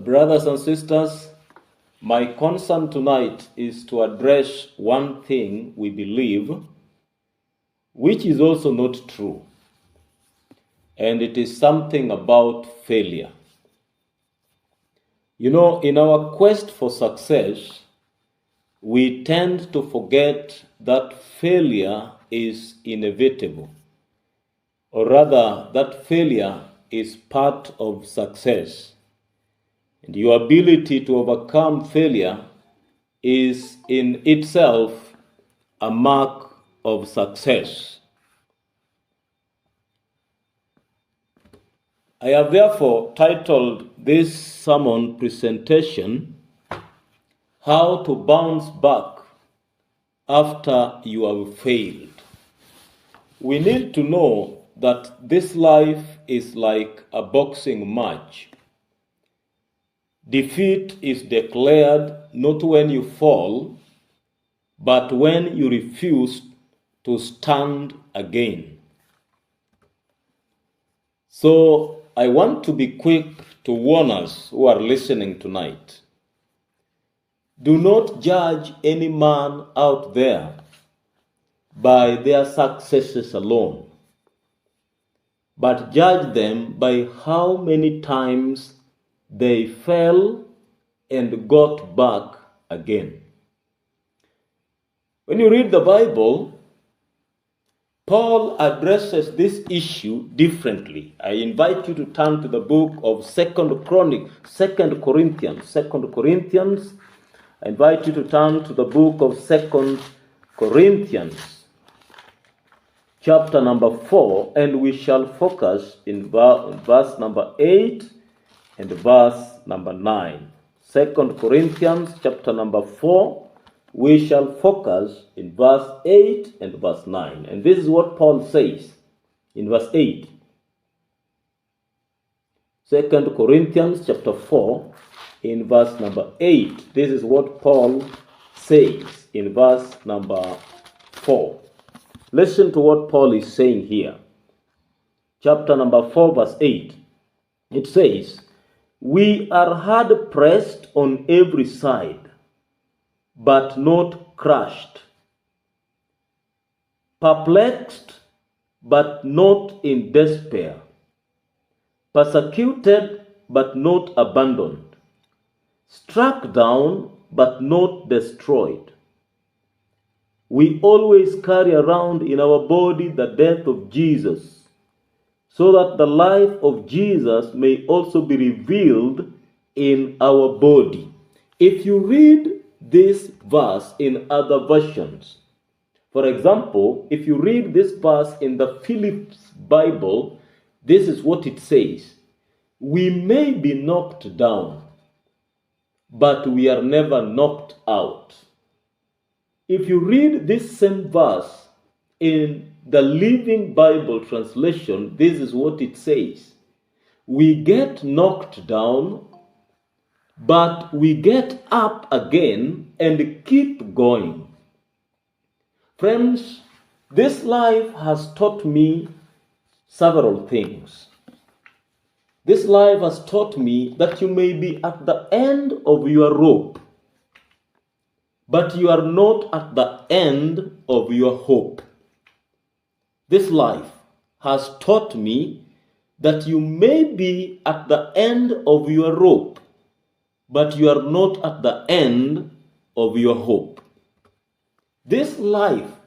Brothers and sisters, my concern tonight is to address one thing we believe, which is also not true, and it is something about failure. You know, in our quest for success, we tend to forget that failure is inevitable, or rather, that failure is part of success. And your ability to overcome failure is in itself a mark of success. I have therefore titled this sermon presentation, How to Bounce Back After You Have Failed. We need to know that this life is like a boxing match. Defeat is declared not when you fall, but when you refuse to stand again. So I want to be quick to warn us who are listening tonight. Do not judge any man out there by their successes alone, but judge them by how many times they fell and got back again. When you read the Bible, Paul addresses this issue differently. I invite you to turn to the book of 2 Corinthians. I invite you to turn to the book of 2 Corinthians, chapter number 4, and we shall focus in verse number 8 and verse number 9. 2 Corinthians, chapter number 4, we shall focus in verse 8 and verse 9. And this is what Paul says in verse 8. 2 Corinthians chapter 4 in verse number 8. This is what Paul says in verse number 4. Listen to what Paul is saying here. Chapter number 4 verse 8. It says, "We are hard pressed on every side, but not crushed, perplexed, but not in despair, persecuted, but not abandoned, struck down, but not destroyed. We always carry around in our body the death of Jesus, so that the life of Jesus may also be revealed in our body." If you read this verse in other versions, for example, if you read this verse in the Phillips Bible, this is what it says: "We may be knocked down, but we are never knocked out." If you read this same verse in the Living Bible translation, this is what it says: "We get knocked down, but we get up again and keep going." Friends, this life has taught me several things. This life has taught me that you may be at the end of your rope, but you are not at the end of your hope. This life has taught me that you may be at the end of your rope, but you are not at the end of your hope. This life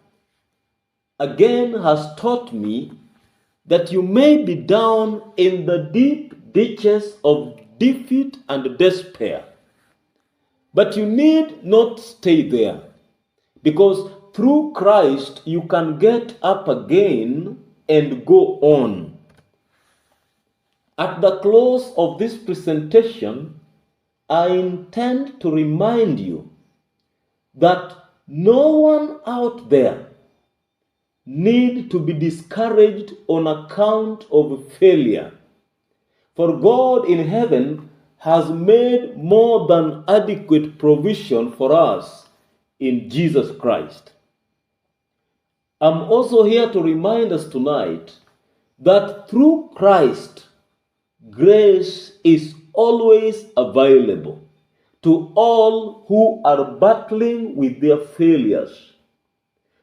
again has taught me that you may be down in the deep ditches of defeat and despair, but you need not stay there, because through Christ you can get up again and go on. At the close of this presentation, I intend to remind you that no one out there need to be discouraged on account of failure. For God in heaven has made more than adequate provision for us in Jesus Christ. I'm also here to remind us tonight that through Christ, grace is always available to all who are battling with their failures.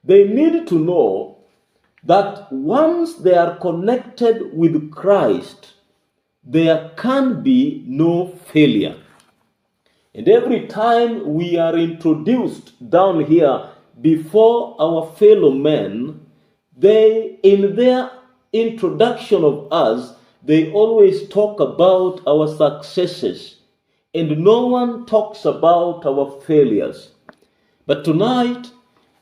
They need to know that once they are connected with Christ, there can be no failure. And every time we are introduced down here before our fellow men, they, in their introduction of us, they always talk about our successes, and no one talks about our failures. But tonight,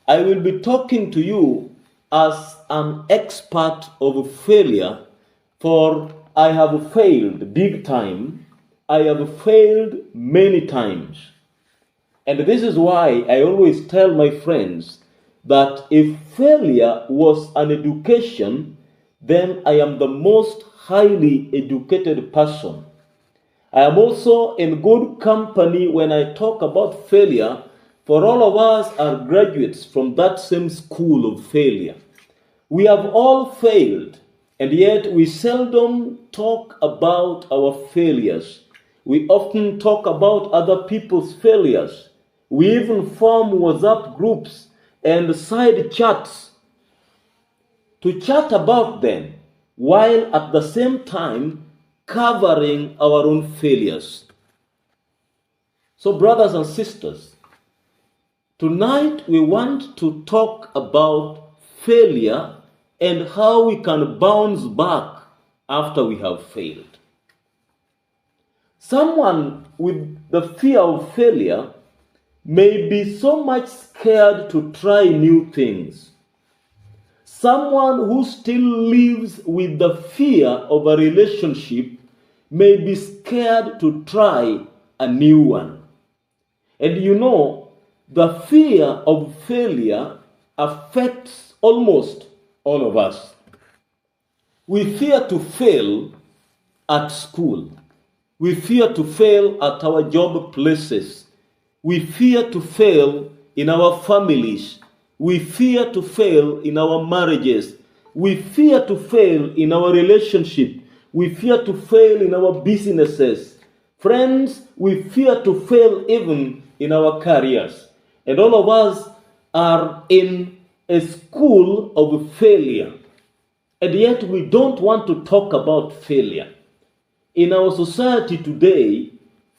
I will be talking to you as an expert of failure, for I have failed big time. I have failed many times. And this is why I always tell my friends that if failure was an education, then I am the most highly educated person. I am also in good company when I talk about failure, for all of us are graduates from that same school of failure. We have all failed, and yet we seldom talk about our failures. We often talk about other people's failures. We even form WhatsApp groups and side chats to chat about them, while at the same time covering our own failures. So, brothers and sisters, tonight we want to talk about failure and how we can bounce back after we have failed. Someone with the fear of failure may be so much scared to try new things. Someone who still lives with the fear of a relationship may be scared to try a new one. And you know, the fear of failure affects almost all of us. We fear to fail at school. We fear to fail at our job places. We fear to fail in our families. We fear to fail in our marriages. We fear to fail in our relationship. We fear to fail in our businesses. Friends, we fear to fail even in our careers. And all of us are in a school of failure. And yet we don't want to talk about failure. In our society today,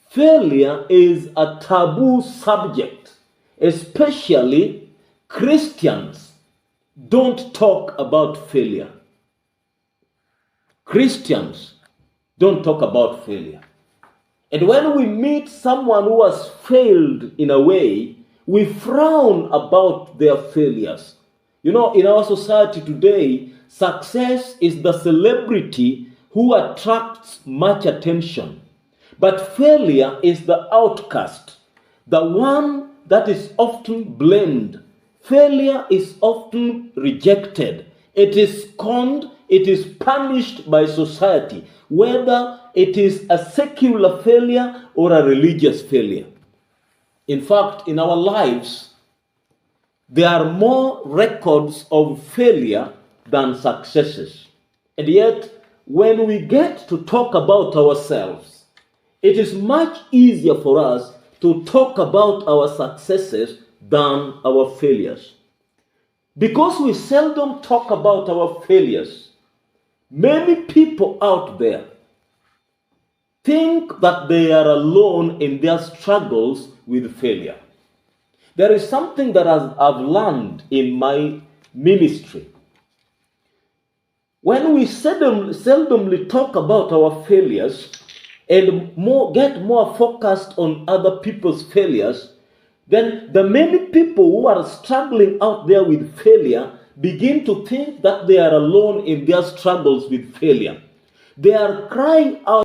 failure is a taboo subject. Especially Christians don't talk about failure. Christians don't talk about failure. And when we meet someone who has failed in a way, we frown about their failures. You know, in our society today, success is the celebrity who attracts much attention. But failure is the outcast, the one that is often blamed. Failure is often rejected. It is scorned, it is punished by society, whether it is a secular failure or a religious failure. In fact, in our lives, there are more records of failure than successes. And yet, when we get to talk about ourselves, it is much easier for us to talk about our successes than our failures. Because we seldom talk about our failures, many people out there think that they are alone in their struggles with failure. There is something that I've learned in my ministry. When we seldomly talk about our failures and get more focused on other people's failures, then the many people who are struggling out there with failure begin to think that they are alone in their struggles with failure. They are crying out